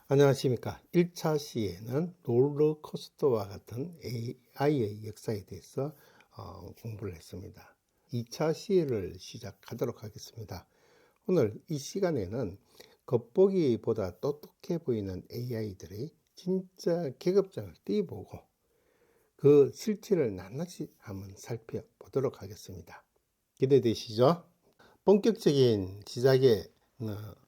안녕하십니까. 1차 시에는 롤러코스터와 같은 AI의 역사에 대해서 공부를 했습니다. 2차 시를 시작하도록 하겠습니다. 오늘 이 시간에는 겉보기보다 똑똑해 보이는 AI들의 진짜 계급장을 띄보고 그 실체를 낱낱이 한번 살펴보도록 하겠습니다. 기대되시죠? 본격적인 시작에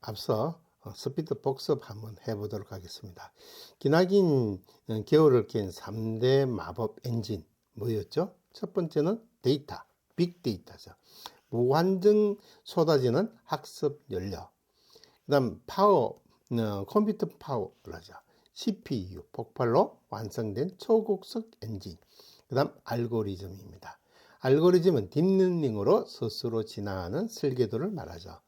앞서 스피드 복습 한번 해보도록 하겠습니다. 기나긴 겨울을 깬 3대 마법 엔진 뭐였죠? 첫 번째는 데이터, 빅데이터죠. 무한정 쏟아지는 학습 연료. 그 다음 파워, 컴퓨터 파워라죠. CPU, 폭발로 완성된 초고속 엔진. 그 다음 알고리즘입니다. 알고리즘은 딥러닝으로 스스로 진화하는 설계도를 말하죠.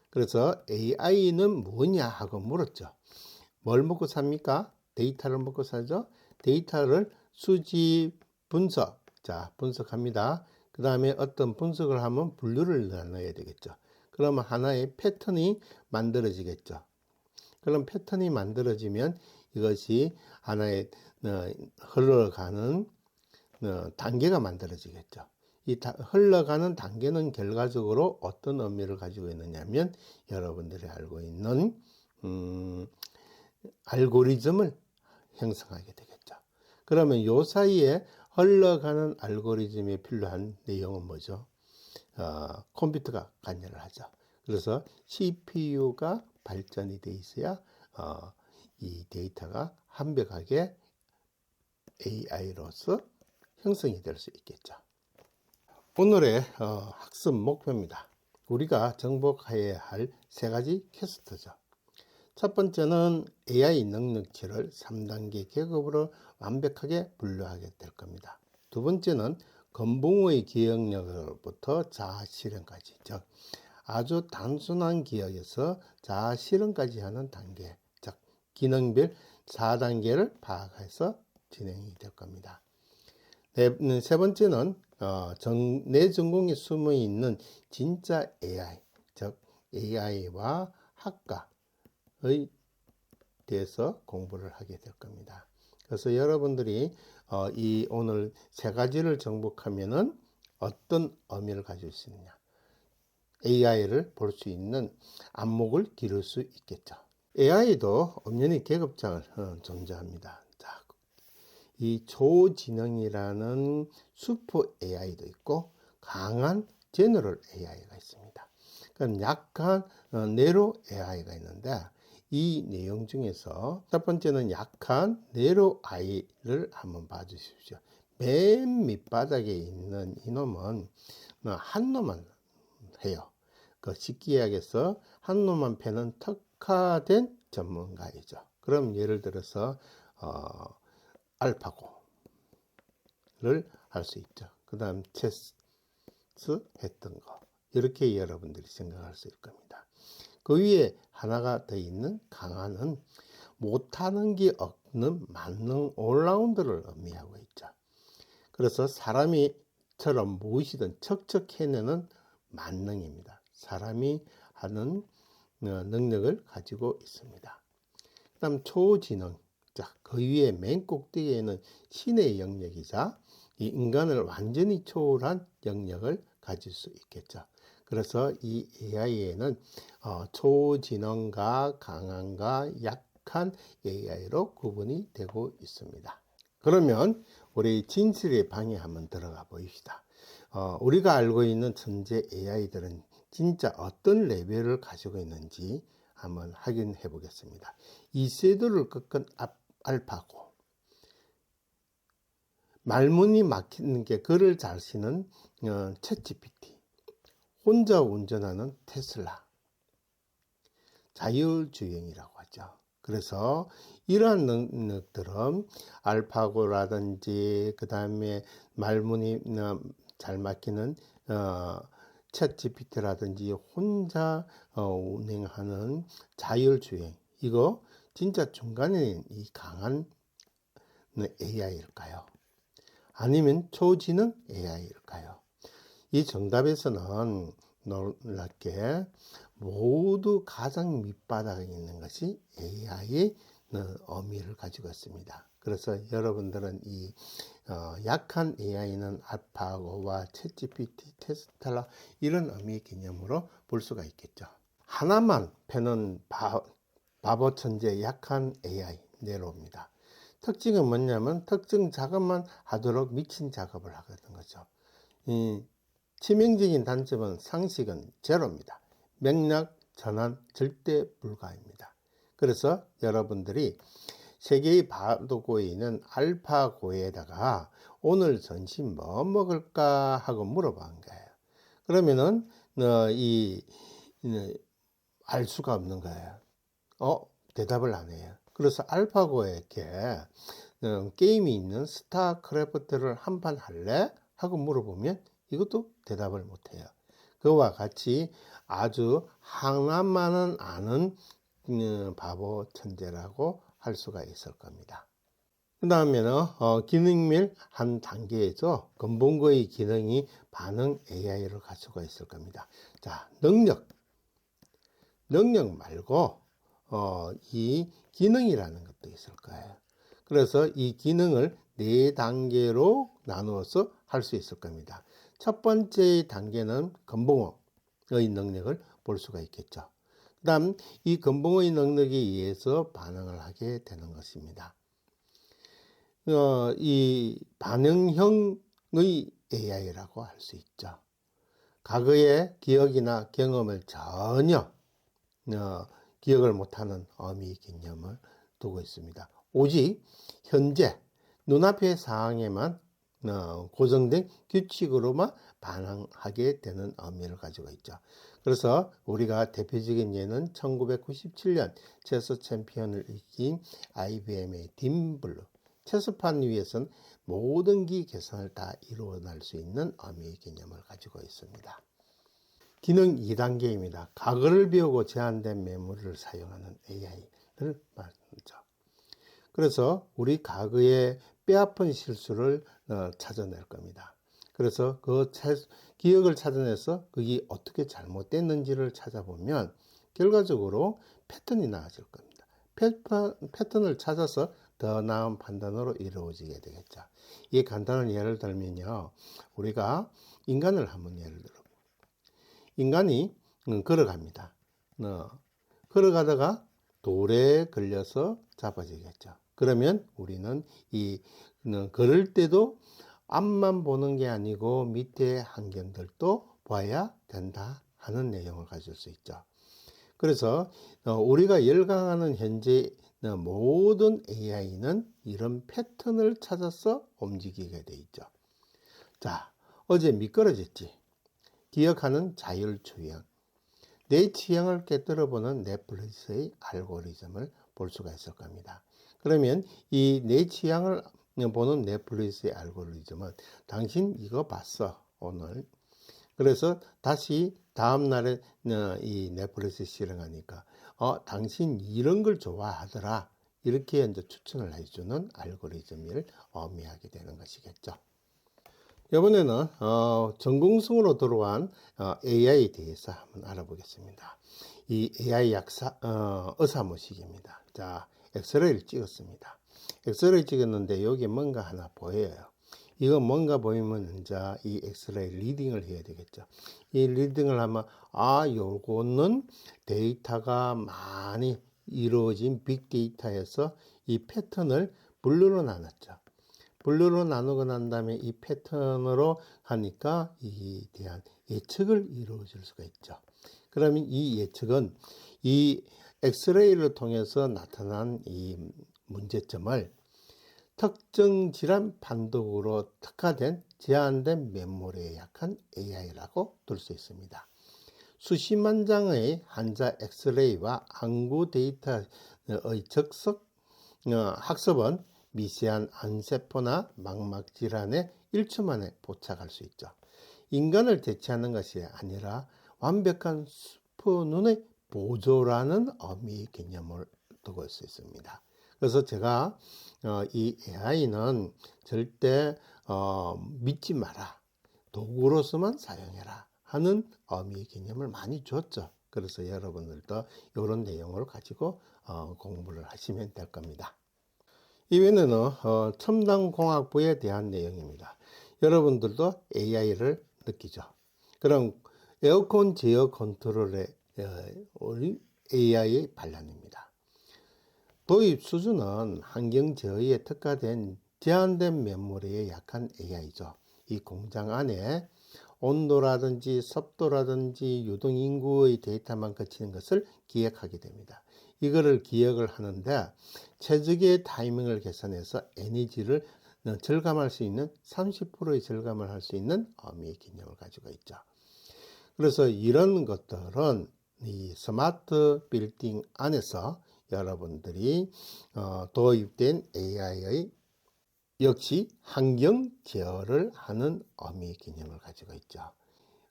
그래서 AI는 뭐냐 하고 물었죠. 뭘 먹고 삽니까? 데이터를 먹고 살죠. 데이터를 수집, 분석. 자, 분석합니다. 그 다음에 어떤 분석을 하면 분류를 넣어야 되겠죠. 그러면 하나의 패턴이 만들어지겠죠. 그럼 패턴이 만들어지면 이것이 하나의 흘러가는 단계가 만들어지겠죠. 이 흘러가는 단계는 결과적으로 어떤 의미를 가지고 있느냐면 여러분들이 알고 있는 알고리즘을 형성하게 되겠죠. 그러면 요 사이에 흘러가는 알고리즘에 필요한 내용은 뭐죠? 컴퓨터가 관여를 하죠. 그래서 CPU가 발전이 돼 있어야 이 데이터가 완벽하게 AI로서 형성이 될 수 있겠죠. 오늘의 학습 목표입니다. 우리가 정복해야 할 세 가지 퀘스트죠. 첫 번째는 AI 능력치를 3단계 계급으로 완벽하게 분류하게 될 겁니다. 두 번째는 건붕의 기억력으로부터 자아실현까지, 즉 아주 단순한 기억에서 자아실현까지 하는 단계, 즉 기능별 4단계를 파악해서 진행이 될 겁니다. 세 번째는 내 전공에 숨어 있는 진짜 AI, 즉 AI와 학과의 대해서 공부를 하게 될 겁니다. 그래서 여러분들이 이 오늘 세 가지를 정복하면은 어떤 의미를 가질 수 있느냐, AI를 볼 수 있는 안목을 기를 수 있겠죠. AI도 엄연히 계급장을 존재합니다. 자, 이 초지능이라는 슈퍼 AI도 있고 강한 제너럴 AI가 있습니다. 그럼 약한 네로 AI가 있는데 이 내용 중에서 첫 번째는 약한 네로 AI를 한번 봐주십시오. 맨 밑바닥에 있는 이놈은 한 놈만 해요. 그 쉽게 이야기해서 한 놈만 패는 특화된 전문가이죠. 그럼 예를 들어서 알파고를 할 수 있죠. 그 다음 체스 했던 거, 이렇게 여러분들이 생각할 수 있을 겁니다. 그 위에 하나가 더 있는 강화는 못하는 게 없는 만능 올라운드를 의미하고 있죠. 그래서 사람이처럼 무엇이든 척척 해내는 만능입니다. 사람이 하는 능력을 가지고 있습니다. 그 다음 초지능. 자, 그 위에 맨 꼭대기에는 신의 영역이자 이 인간을 완전히 초월한 영역을 가질 수 있겠죠. 그래서 이 AI에는 초지능과 강한과 약한 AI로 구분이 되고 있습니다. 그러면 우리 진실의 방에 한번 들어가 보입시다. 우리가 알고 있는 천재 AI들은 진짜 어떤 레벨을 가지고 있는지 한번 확인해 보겠습니다. 이세돌을 꺾은 알파고, 말문이 막히는 게 글을 잘 쓰는 챗GPT, 혼자 운전하는 테슬라, 자율주행이라고 하죠. 그래서 이러한 능력들은 알파고라든지 그 다음에 말문이 잘 막히는 챗 GPT라든지 혼자 운행하는 자율주행, 이거 진짜 중간에 이 강한 AI일까요? 아니면 초지능 AI일까요? 이 정답에서는 놀랍게 모두 가장 밑바닥에 있는 것이 AI의 의미를 가지고 있습니다. 그래서 여러분들은 이 약한 AI는 알파고와 챗GPT, 테슬라 이런 의미 개념으로 볼 수가 있겠죠. 하나만 패는 바보 천재 약한 AI 내려옵니다. 특징은 뭐냐면 특정 작업만 하도록 미친 작업을 하거든 거죠. 이 치명적인 단점은 상식은 제로입니다. 맥락 전환 절대 불가입니다. 그래서 여러분들이 세계의 바보고에 있는 알파고에다가 오늘 점심 뭐 먹을까 하고 물어본 거예요. 그러면은 알 수가 없는 거예요. 대답을 안 해요. 그래서 알파고에게 게임이 있는 스타크래프트를 한판 할래? 하고 물어보면 이것도 대답을 못해요. 그와 같이 아주 하나만은 아는 바보 천재라고 할 수가 있을 겁니다. 그 다음에는 기능별 한 단계에서 근본거의 기능이 반응 AI를 가지고 있을 겁니다. 자, 능력 말고 이 기능이라는 것도 있을 거예요. 그래서 이 기능을 4단계로 나누어서 할 수 있을 겁니다. 첫 번째 단계는 근본어의 능력을 볼 수가 있겠죠. 그 다음 이 근본어의 능력에 의해서 반응을 하게 되는 것입니다. 이 반응형의 AI라고 할 수 있죠. 과거의 기억이나 경험을 전혀 기억을 못하는 어미 개념을 두고 있습니다. 오직 현재 눈앞의 상황에만 고정된 규칙으로만 반응하게 되는 의미를 가지고 있죠. 그래서 우리가 대표적인 예는 1997년 체스 챔피언을 이긴 IBM의 딥블루. 체스판 위에서는 모든 기 계산을 다 이루어낼 수 있는 의미의 개념을 가지고 있습니다. 기능 2단계입니다. 과거를 배우고 제한된 메모리를 사용하는 AI를 말하죠. 그래서 우리 과거의 뼈아픈 실수를 찾아낼 겁니다. 그래서 그 기억을 찾아내서 그게 어떻게 잘못됐는지를 찾아보면 결과적으로 패턴이 나아질 겁니다. 패턴을 찾아서 더 나은 판단으로 이루어지게 되겠죠. 이 간단한 예를 들면요. 우리가 인간을 한번 예를 들어 인간이 걸어갑니다. 걸어가다가 돌에 걸려서 잡아지겠죠. 그러면 우리는 이 걸을 때도 앞만 보는 게 아니고 밑에 환경들도 봐야 된다 하는 내용을 가질 수 있죠. 그래서 우리가 열강하는 현재 모든 AI는 이런 패턴을 찾아서 움직이게 돼 있죠. 자, 어제 미끄러졌지. 기억하는 자율주행. 내 취향을 깨뜨려보는 넷플릭스의 알고리즘을 볼 수가 있을 겁니다. 그러면 이 내 취향을 보는 넷플릭스의 알고리즘은 당신 이거 봤어 오늘. 그래서 다시 다음날에 이 넷플릭스 실행하니까 당신 이런 걸 좋아하더라. 이렇게 이제 추천을 해주는 알고리즘을 의미하게 되는 것이겠죠. 이번에는 전공성으로 들어간 AI에 대해서 한번 알아보겠습니다. 이 AI 의사모식입니다. 자, 엑스레이를 찍었습니다. 엑스레이 찍었는데 여기 뭔가 하나 보여요. 이거 뭔가 보이면 이제 이 엑스레이 리딩을 해야 되겠죠. 이 리딩을 하면 요거는 데이터가 많이 이루어진 빅데이터에서 이 패턴을 분류로 나눴죠. 분류로 나누고 난 다음에 이 패턴으로 하니까 이에 대한 예측을 이루어질 수가 있죠. 그러면 이 예측은 이 엑스레이를 통해서 나타난 이 문제점을 특정 질환 판독으로 특화된 제한된 메모리에 약한 AI라고 둘 수 있습니다. 수십만 장의 환자 엑스레이와 항구 데이터의 학습은 미세한 암세포나 망막 질환에 1초 만에 포착할 수 있죠. 인간을 대체하는 것이 아니라 완벽한 슈퍼눈의 보조라는 의미의 개념을 두고 있을 수 있습니다. 그래서 제가 이 AI는 절대 믿지 마라. 도구로서만 사용해라 하는 의미의 개념을 많이 줬죠. 그래서 여러분들도 이런 내용을 가지고 공부를 하시면 될 겁니다. 이번에는 첨단공학부에 대한 내용입니다. 여러분들도 AI를 느끼죠. 그럼 에어컨 제어 컨트롤의 AI 반란입니다. 도입 수준은 환경 제어에 특화된 제한된 메모리에 약한 AI죠. 이 공장 안에 온도라든지 습도라든지 유동인구의 데이터만 거치는 것을 기억하게 됩니다. 이거를 기억을 하는데 최적의 타이밍을 계산해서 에너지를 절감할 수 있는 30%의 절감을 할 수 있는 어미의 개념을 가지고 있죠. 그래서 이런 것들은 이 스마트 빌딩 안에서 여러분들이 도입된 AI의 역시 환경 제어를 하는 어미 개념을 가지고 있죠.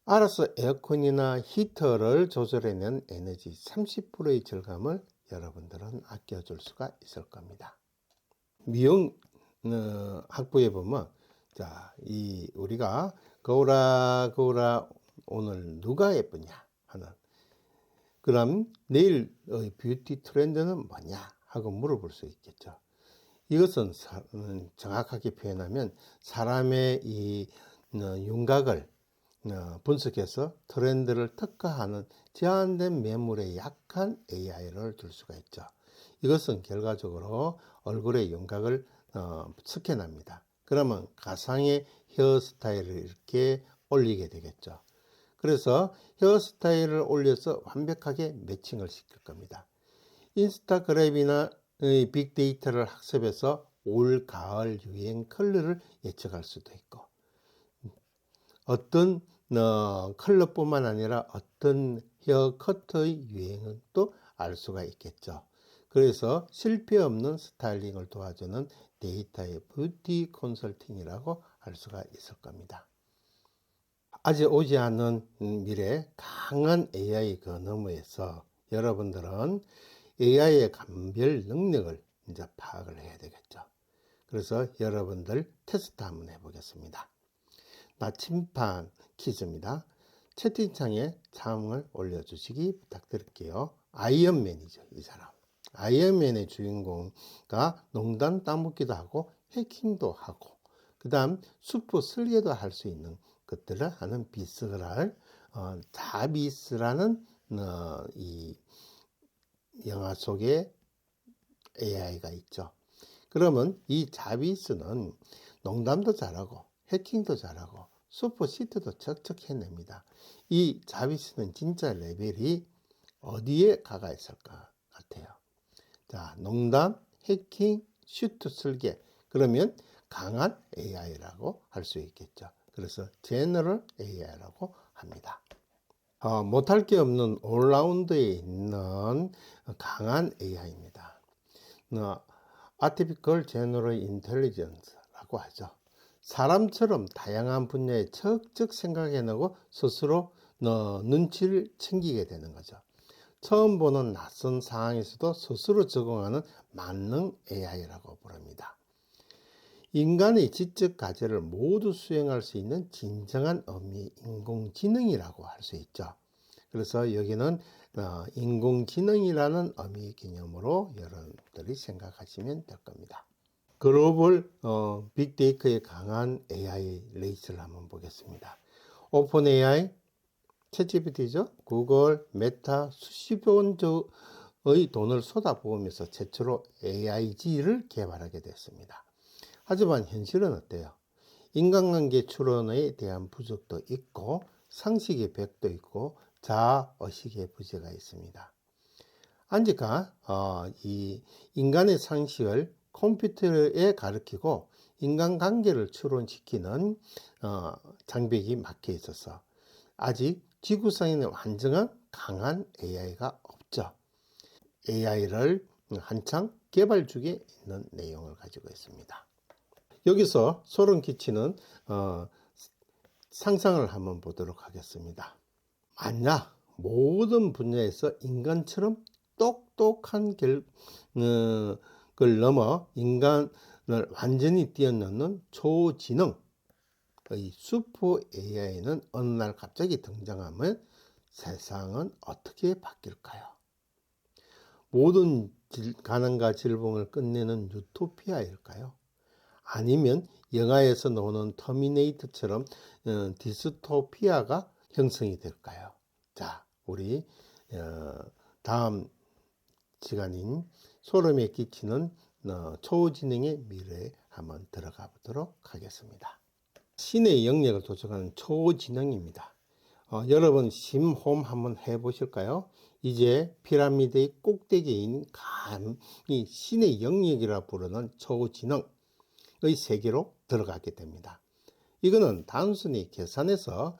알아서 에어컨이나 히터를 조절해낸 에너지 30%의 절감을 여러분들은 아껴줄 수가 있을 겁니다. 미용 학부에 보면 우리가 거울아 오늘 누가 예쁘냐 하는, 그럼 내일의 뷰티 트렌드는 뭐냐 하고 물어볼 수 있겠죠. 이것은 정확하게 표현하면 사람의 이 윤곽을 분석해서 트렌드를 특화하는 제한된 매물에 약한 AI를 둘 수가 있죠. 이것은 결과적으로 얼굴의 윤곽을 스캔합니다. 그러면 가상의 헤어스타일을 이렇게 올리게 되겠죠. 그래서 헤어스타일을 올려서 완벽하게 매칭을 시킬 겁니다. 인스타그램이나 빅데이터를 학습해서 올 가을 유행 컬러를 예측할 수도 있고, 어떤 컬러뿐만 아니라 어떤 헤어커트의 유행은 또 알 수가 있겠죠. 그래서 실패 없는 스타일링을 도와주는 데이터의 뷰티 컨설팅이라고 할 수가 있을 겁니다. 아직 오지 않은 미래 강한 AI 그 너머에서 여러분들은 AI의 감별 능력을 이제 파악을 해야 되겠죠. 그래서 여러분들 테스트 한번 해보겠습니다. 나침반 퀴즈입니다. 채팅창에 창을 올려주시기 부탁드릴게요. 아이언맨이죠, 이 사람. 아이언맨의 주인공과 농단 따먹기도 하고 해킹도 하고 그 다음 슈퍼 설계도 할 수 있는 것들을 하는 비스를 자비스라는 이 영화 속에 AI가 있죠. 그러면 이 자비스는 농담도 잘하고 해킹도 잘하고 슈퍼 시트도 척척 해냅니다. 이 자비스는 진짜 레벨이 어디에 가가 있을까 같아요. 자, 농담, 해킹, 슈트 설계, 그러면 강한 AI라고 할 수 있겠죠. 그래서 제너럴 AI라고 합니다. 못할 게 없는 올라운드에 있는 강한 AI입니다. Artificial General Intelligence라고 하죠. 사람처럼 다양한 분야에 척척 생각해내고 스스로 눈치를 챙기게 되는 거죠. 처음 보는 낯선 상황에서도 스스로 적응하는 만능 AI라고 부릅니다. 인간의 지적 과제를 모두 수행할 수 있는 진정한 어미 인공지능이라고 할 수 있죠. 그래서 여기는 인공지능이라는 어미 개념으로 여러분들이 생각하시면 될 겁니다. 글로벌 빅데이터에 강한 AI 레이스를 한번 보겠습니다. 오픈 AI, 챗GPT죠. 구글, 메타 수십 원의 돈을 쏟아부으면서 최초로 AIG를 개발하게 됐습니다. 하지만 현실은 어때요? 인간관계 추론에 대한 부족도 있고 상식의 벽도 있고 자아의식의 부재가 있습니다. 안지가 이 인간의 상식을 컴퓨터에 가르치고 인간관계를 추론시키는 장벽이 막혀 있어서 아직 지구상에는 완전한 강한 AI가 없죠. AI를 한창 개발 중에 있는 내용을 가지고 있습니다. 여기서 소름 끼치는 상상을 한번 보도록 하겠습니다. 만약 모든 분야에서 인간처럼 똑똑한 걸 넘어 인간을 완전히 뛰어넘는 초지능의 슈퍼 AI는 어느 날 갑자기 등장하면 세상은 어떻게 바뀔까요? 모든 가난과 질병을 끝내는 유토피아일까요? 아니면 영화에서 나오는 터미네이터처럼 디스토피아가 형성이 될까요? 자, 우리 다음 시간인 소름에 끼치는 초지능의 미래에 한번 들어가 보도록 하겠습니다. 신의 영역을 도착하는 초지능입니다. 여러분 심호흡 한번 해보실까요? 이제 피라미드의 꼭대기인 감히 신의 영역이라 부르는 초지능의 세계로 들어가게 됩니다. 이거는 단순히 계산해서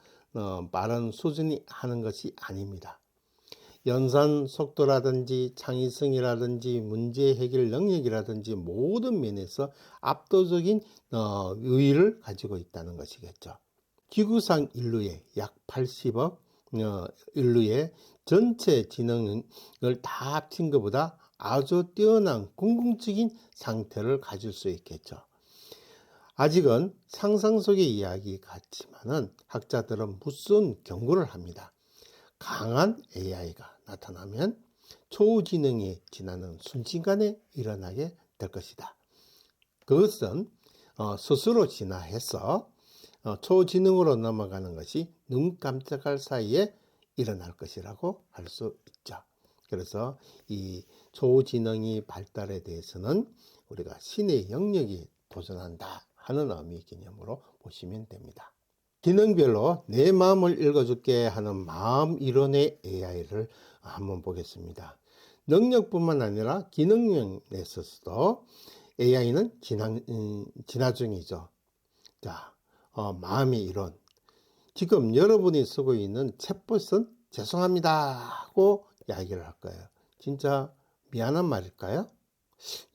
빠른 수준이 하는 것이 아닙니다. 연산 속도라든지 창의성이라든지 문제 해결 능력이라든지 모든 면에서 압도적인 우위를 가지고 있다는 것이겠죠. 지구상 인류의 약 80억 인류의 전체 지능을 다 합친 것보다 아주 뛰어난 궁극적인 상태를 가질 수 있겠죠. 아직은 상상 속의 이야기 같지만은 학자들은 무슨 경고를 합니다. 강한 AI가 나타나면 초지능이 지나는 순식간에 일어나게 될 것이다. 그것은 스스로 진화해서 초지능으로 넘어가는 것이 눈 깜짝할 사이에 일어날 것이라고 할 수 있죠. 그래서 이 초지능이 발달에 대해서는 우리가 신의 영역이 도전한다 하는 의미 개념으로 보시면 됩니다. 기능별로 내 마음을 읽어줄게 하는 마음 이론의 AI를 한번 보겠습니다. 능력뿐만 아니라 기능면에 있어서도 AI는 진화 중이죠. 자, 마음의 이론. 지금 여러분이 쓰고 있는 챗봇은 죄송합니다 하고 이야기를 할 거예요. 진짜 미안한 말일까요?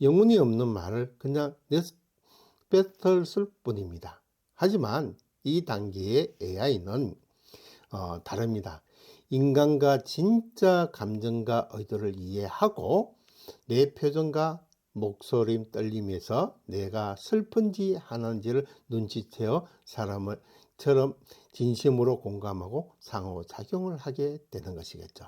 영혼이 없는 말을 그냥 내뱉을 뿐입니다. 하지만 이 단계의 AI는 다릅니다. 인간과 진짜 감정과 의도를 이해하고 내 표정과 목소리 떨림에서 내가 슬픈지 하는지를 눈치채어 사람처럼 진심으로 공감하고 상호작용을 하게 되는 것이겠죠.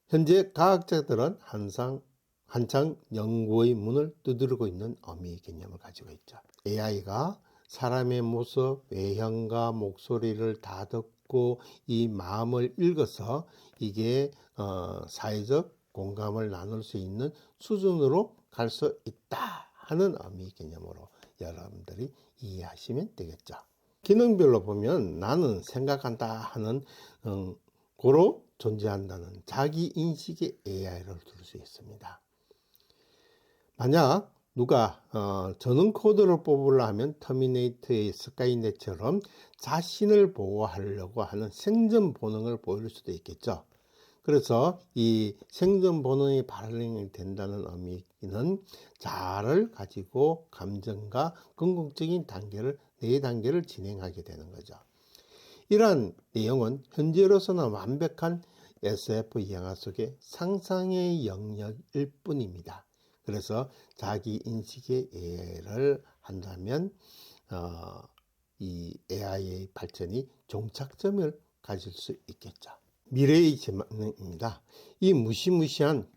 현재 과학자들은 한창 연구의 문을 두드리고 있는 의미의 개념을 가지고 있죠. AI가 사람의 모습, 외형과 목소리를 다 듣고 이 마음을 읽어서 이게 사회적 공감을 나눌 수 있는 수준으로 갈 수 있다 하는 의미 개념으로 여러분들이 이해하시면 되겠죠. 기능별로 보면 나는 생각한다 하는 고로 존재한다는 자기인식의 AI를 둘 수 있습니다. 만약 누가 전원 코드를 뽑으려 하면 터미네이터의 스카이넷처럼 자신을 보호하려고 하는 생존 본능을 보일 수도 있겠죠. 그래서 이 생존 본능이 발현이 된다는 의미는 자아를 가지고 감정과 궁극적인 단계를 4단계를 진행하게 되는 거죠. 이러한 내용은 현재로서는 완벽한 SF 영화 속의 상상의 영역일 뿐입니다. 그래서 자기 인식의 AI를 한다면 이 AI의 발전이 종착점을 가질 수 있겠죠. 미래의 지능입니다. 이 무시무시한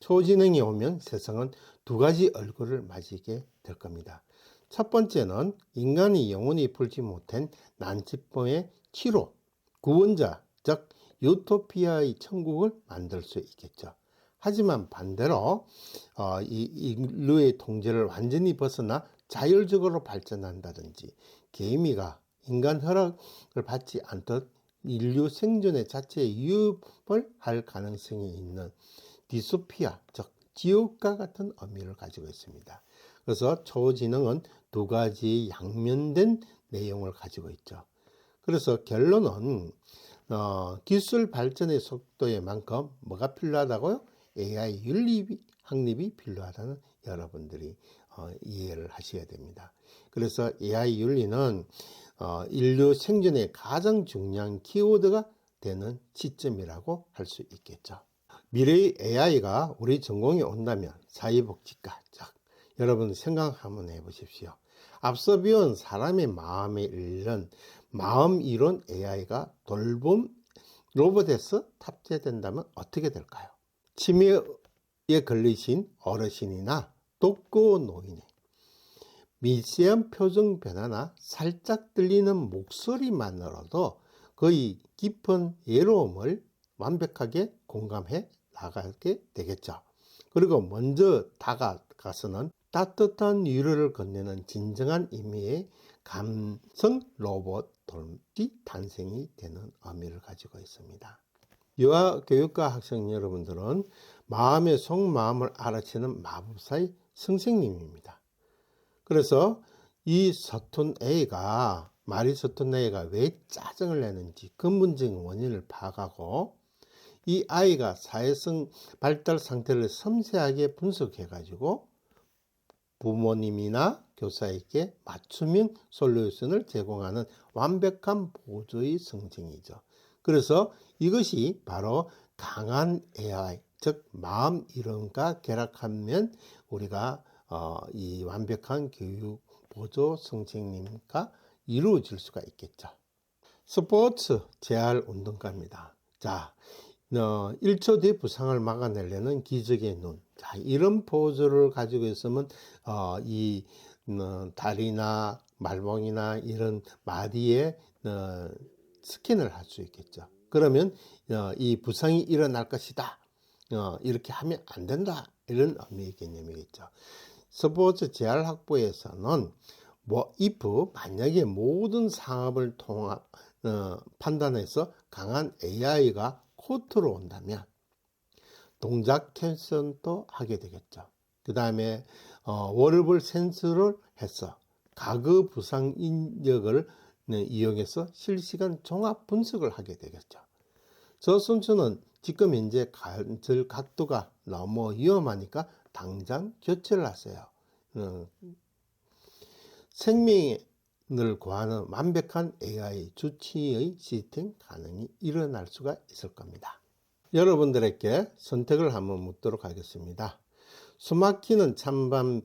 초지능이 오면 세상은 두 가지 얼굴을 맞이게 될 겁니다. 첫 번째는 인간이 영원히 풀지 못한 난치병의 치료, 구원자, 즉 유토피아의 천국을 만들 수 있겠죠. 하지만 반대로 이 인류의 통제를 완전히 벗어나 자율적으로 발전한다든지 개미가 인간 허락을 받지 않듯 인류 생존의 자체에 위협을 할 가능성이 있는 디스토피아, 즉 지옥과 같은 의미를 가지고 있습니다. 그래서 초지능은 두 가지 양면된 내용을 가지고 있죠. 그래서 결론은 기술 발전의 속도에 만큼 뭐가 필요하다고요? AI 윤리 확립이 필요하다는 여러분들이 이해를 하셔야 됩니다. 그래서 AI 윤리는 인류 생존의 가장 중요한 키워드가 되는 시점이라고 할 수 있겠죠. 미래의 AI가 우리 전공에 온다면 사회복지과, 여러분 생각 한번 해보십시오. 앞서 배운 사람의 마음에 이르는 마음 이론 AI가 돌봄 로봇에서 탑재된다면 어떻게 될까요? 치매에 걸리신 어르신이나 독거 노인의 미세한 표정 변화나 살짝 들리는 목소리만으로도 거의 깊은 외로움을 완벽하게 공감해 나가게 되겠죠. 그리고 먼저 다가가서는 따뜻한 위로를 건네는 진정한 의미의 감성 로봇이 탄생이 되는 의미를 가지고 있습니다. 유아교육과 학생 여러분들은 마음의 속마음을 알아채는 마법사의 선생님입니다. 그래서 이 서툰 A가, 말이 서툰 A가 왜 짜증을 내는지 근본적인 원인을 파악하고 이 아이가 사회성 발달 상태를 섬세하게 분석해 가지고 부모님이나 교사에게 맞춤형 솔루션을 제공하는 완벽한 보조의 성징이죠. 그래서 이것이 바로 강한 AI, 즉 마음 이론과 결합하면 우리가 이 완벽한 교육 보조 선생님과 이루어질 수가 있겠죠. 스포츠 재활 운동가입니다. 자, 1초 뒤 부상을 막아내려는 기적의 눈. 자, 이런 포즈를 가지고 있으면 이 다리나 말봉이나 이런 마디에 스캔을 할 수 있겠죠. 그러면 이 부상이 일어날 것이다. 이렇게 하면 안 된다. 이런 의미의 개념이겠죠. 스포츠 재활학부에서는 if 만약에 모든 상황을 판단해서 강한 AI가 코트로 온다면 동작 캔슬도 하게 되겠죠. 그 다음에 월업을 센서를 해서 과거 부상 인력을 이용해서 실시간 종합 분석을 하게 되겠죠. 저 선수는 지금 현재 관절 각도가 너무 위험하니까 당장 교체를 하세요. 생명을 구하는 완벽한 AI 주치의 시스템 가능이 일어날 수가 있을 겁니다. 여러분들에게 선택을 한번 묻도록 하겠습니다. 숨막히는 찬밤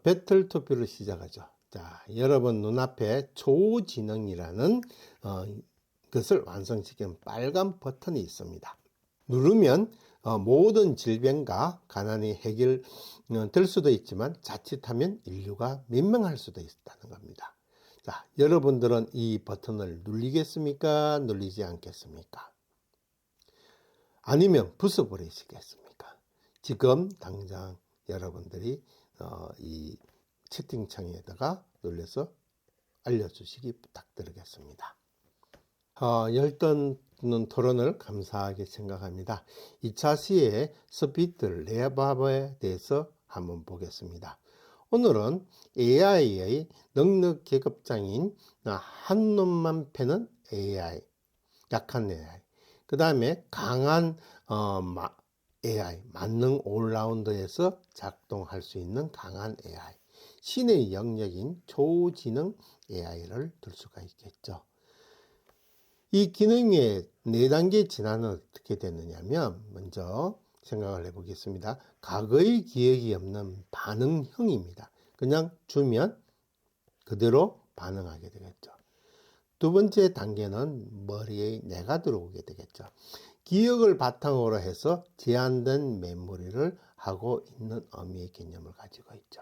배틀 투표를 시작하죠. 자, 여러분 눈앞에 초지능이라는 것을 완성시키는 빨간 버튼이 있습니다. 누르면 모든 질병과 가난이 해결될 수도 있지만 자칫하면 인류가 멸망할 수도 있다는 겁니다. 자, 여러분들은 이 버튼을 누르겠습니까? 누르지 않겠습니까? 아니면 부숴버리시겠습니까? 지금 당장 여러분들이 이 채팅창에다가 눌러서 알려주시기 부탁드리겠습니다. 열띤 토론을 감사하게 생각합니다. 2차 시의 스피드 레버에 대해서 한번 보겠습니다. 오늘은 AI의 능력 계급장인 한 놈만 패는 AI, 약한 AI, 그 다음에 강한 AI, 만능 올라운더에서 작동할 수 있는 강한 AI, 신의 영역인 초지능 AI를 둘 수가 있겠죠. 이 기능의 4단계 진화는 어떻게 되느냐면 먼저 생각을 해보겠습니다. 과거의 기억이 없는 반응형입니다. 그냥 주면 그대로 반응하게 되겠죠. 두 번째 단계는 머리에 내가 들어오게 되겠죠. 기억을 바탕으로 해서 제한된 메모리를 하고 있는 의미의 개념을 가지고 있죠.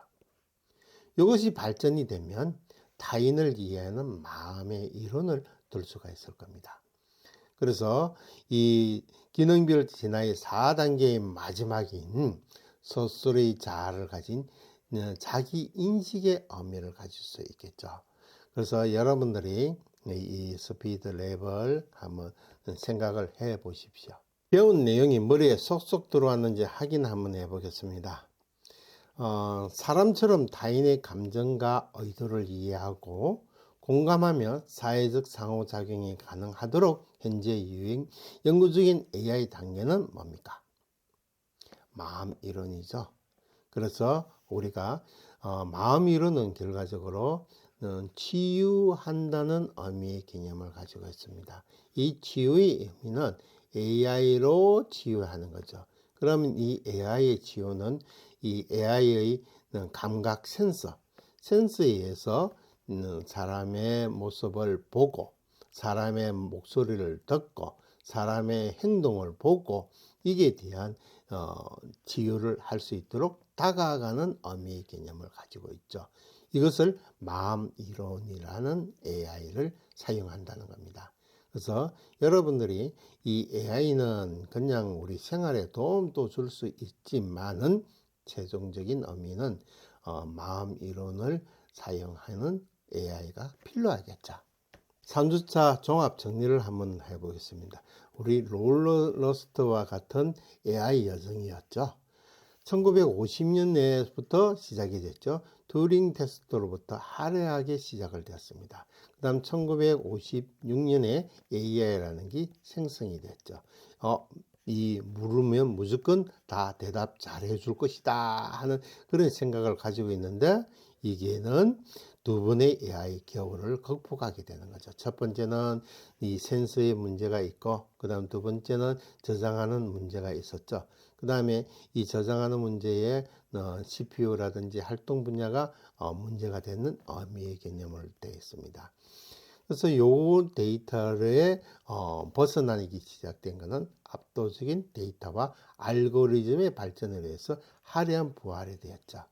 이것이 발전이 되면 타인을 이해하는 마음의 이론을 둘 수가 있을 겁니다. 그래서 이 기능별 진화의 4단계의 마지막인 스스로의 자아를 가진 자기 인식의 의미를 가질 수 있겠죠. 그래서 여러분들이 이 스피드 레벨 한번 생각을 해 보십시오. 배운 내용이 머리에 쏙쏙 들어왔는지 확인 한번 해 보겠습니다. 사람처럼 타인의 감정과 의도를 이해하고 공감하며 사회적 상호작용이 가능하도록 현재 연구 중인 AI 단계는 뭡니까? 마음 이론이죠. 그래서 우리가 마음 이론은 결과적으로 치유한다는 의미의 개념을 가지고 있습니다. 이 치유의 의미는 AI로 치유하는 거죠. 그러면 이 AI의 치유는 이 AI의 감각 센서에 의해서 사람의 모습을 보고 사람의 목소리를 듣고 사람의 행동을 보고 이게 대한 치유를 할 수 있도록 다가가는 의미의 개념을 가지고 있죠. 이것을 마음 이론이라는 AI를 사용한다는 겁니다. 그래서 여러분들이 이 AI는 그냥 우리 생활에 도움도 줄 수 있지만은 최종적인 의미는 마음 이론을 사용하는 AI가 필요하겠죠. 3주차 종합 정리를 한번 해보겠습니다. 우리 롤러러스트와 같은 AI 여정이었죠. 1950년대부터 시작이 됐죠. 튜링 테스트로부터 화려하게 시작을 되었습니다. 그 다음 1956년에 AI라는 게 생성이 됐죠. 이 물으면 무조건 다 대답 잘 해줄 것이다 하는 그런 생각을 가지고 있는데 이게는 두 번의 AI 겨울을 극복하게 되는 거죠. 첫 번째는 이 센서의 문제가 있고 그 다음 두 번째는 저장하는 문제가 있었죠. 그 다음에 이 저장하는 문제에 CPU라든지 활동 분야가 문제가 되는 의미의 개념을 되어 있습니다. 그래서 요 데이터를 벗어나기 시작된 것은 압도적인 데이터와 알고리즘의 발전에 의해서 화려한 부활이 되었죠.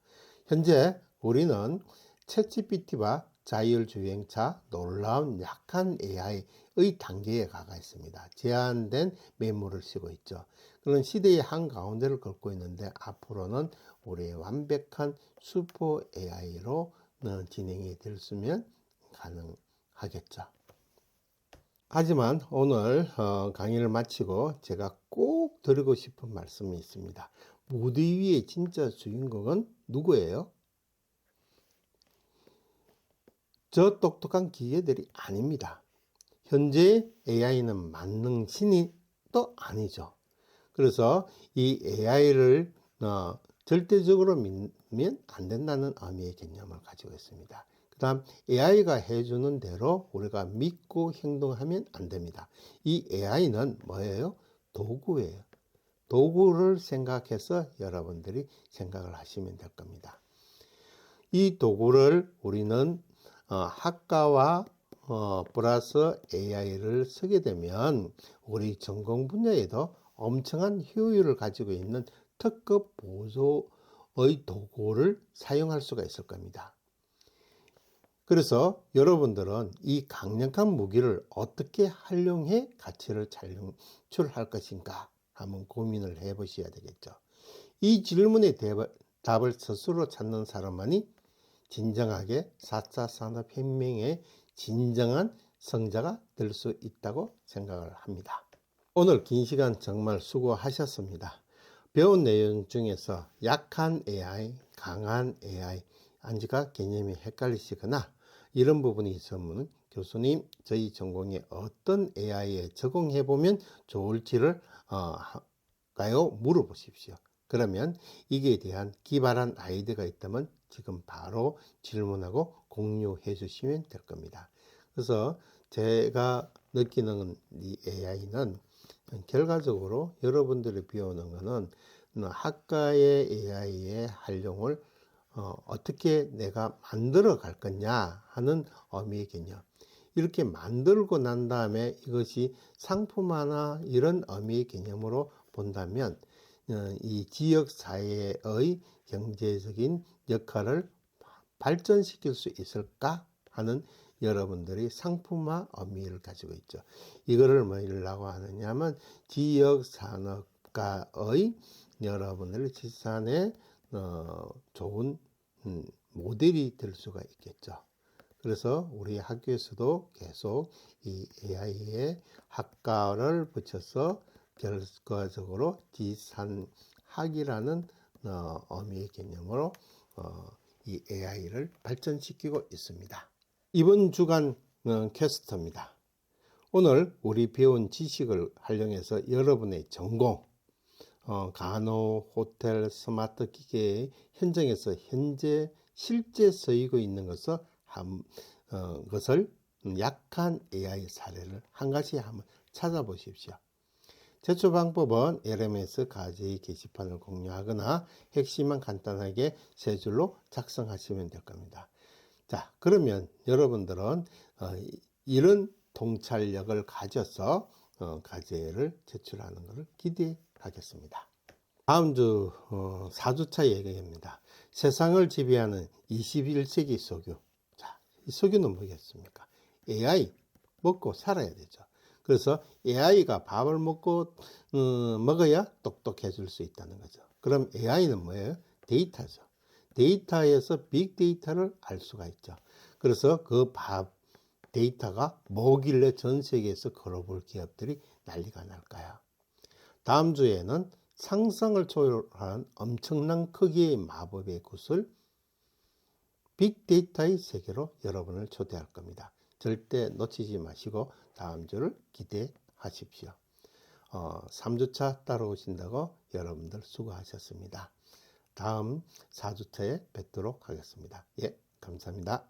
현재 우리는 챗GPT와 자율주행차, 놀라운 약한 AI의 단계에 가가 있습니다. 제한된 메모를 쓰고 있죠. 그런 시대의 한가운데를 걷고 있는데 앞으로는 우리의 완벽한 슈퍼 AI로 진행이 됐으면 가능하겠죠. 하지만 오늘 강의를 마치고 제가 꼭 드리고 싶은 말씀이 있습니다. 무대 위의 진짜 주인공은 누구예요? 저 똑똑한 기계들이 아닙니다. 현재 AI는 만능신이 또 아니죠. 그래서 이 AI를 절대적으로 믿으면 안 된다는 의미의 개념을 가지고 있습니다. 그 다음 AI가 해주는 대로 우리가 믿고 행동하면 안 됩니다. 이 AI는 뭐예요? 도구예요. 도구를 생각해서 여러분들이 생각을 하시면 될 겁니다. 이 도구를 우리는 학과와 플러스 AI를 쓰게 되면 우리 전공 분야에도 엄청난 효율을 가지고 있는 특급 보조의 도구를 사용할 수가 있을 겁니다. 그래서 여러분들은 이 강력한 무기를 어떻게 활용해 가치를 창출할 것인가 한번 고민을 해 보셔야 되겠죠. 이 질문의 답을 스스로 찾는 사람만이 진정하게 4차 산업혁명의 진정한 성자가 될 수 있다고 생각을 합니다. 오늘 긴 시간 정말 수고하셨습니다. 배운 내용 중에서 약한 AI, 강한 AI, 안지가 개념이 헷갈리시거나 이런 부분이 있으면 교수님 저희 전공에 어떤 AI에 적용해 보면 좋을지를 물어보십시오. 그러면 이게 대한 기발한 아이디어가 있다면 지금 바로 질문하고 공유해 주시면 될 겁니다. 그래서 제가 느끼는 이 AI는 결과적으로 여러분들이 배우는 것은 학과의 AI의 활용을 어떻게 내가 만들어 갈 거냐 하는 의미의 개념. 이렇게 만들고 난 다음에 이것이 상품화나 이런 의미의 개념으로 본다면 이 지역사회의 경제적인 역할을 발전시킬 수 있을까 하는 여러분들이 상품화 의미를 가지고 있죠. 이거를 뭐라고 하느냐면 지역산업가의 여러분들의 지산에 좋은 모델이 될 수가 있겠죠. 그래서 우리 학교에서도 계속 이 AI에 학과를 붙여서 결과적으로 지산학이라는 의미의 개념으로 이 AI를 발전시키고 있습니다. 이번 주간 퀘스트입니다. 오늘 우리 배운 지식을 활용해서 여러분의 전공, 간호, 호텔, 스마트 기계의 현장에서 현재 실제 쓰이고 있는 것을 약한 AI 사례를 한 가지 한번 찾아보십시오. 제출 방법은 LMS 가제의 게시판을 공유하거나 핵심만 간단하게 세 줄로 작성하시면 될 겁니다. 자, 그러면 여러분들은 이런 통찰력을 가져서 과제를 제출하는 것을 기대하겠습니다. 다음 주 4주차 얘기입니다. 세상을 지배하는 21세기 석유. 자, 이 석유는 뭐겠습니까? AI 먹고 살아야 되죠. 그래서 AI가 밥을 먹고 먹어야 똑똑해질 수 있다는 거죠. 그럼 AI는 뭐예요? 데이터죠. 데이터에서 빅데이터를 알 수가 있죠. 그래서 그 데이터가 뭐길래 전 세계에서 걸어볼 기업들이 난리가 날까요? 다음 주에는 상상을 초월한 엄청난 크기의 마법의 구슬 빅데이터의 세계로 여러분을 초대할 겁니다. 절대 놓치지 마시고 다음 주를 기대하십시오. 3주차 따라오신다고 여러분들 수고하셨습니다. 다음 4주차에 뵙도록 하겠습니다. 예, 감사합니다.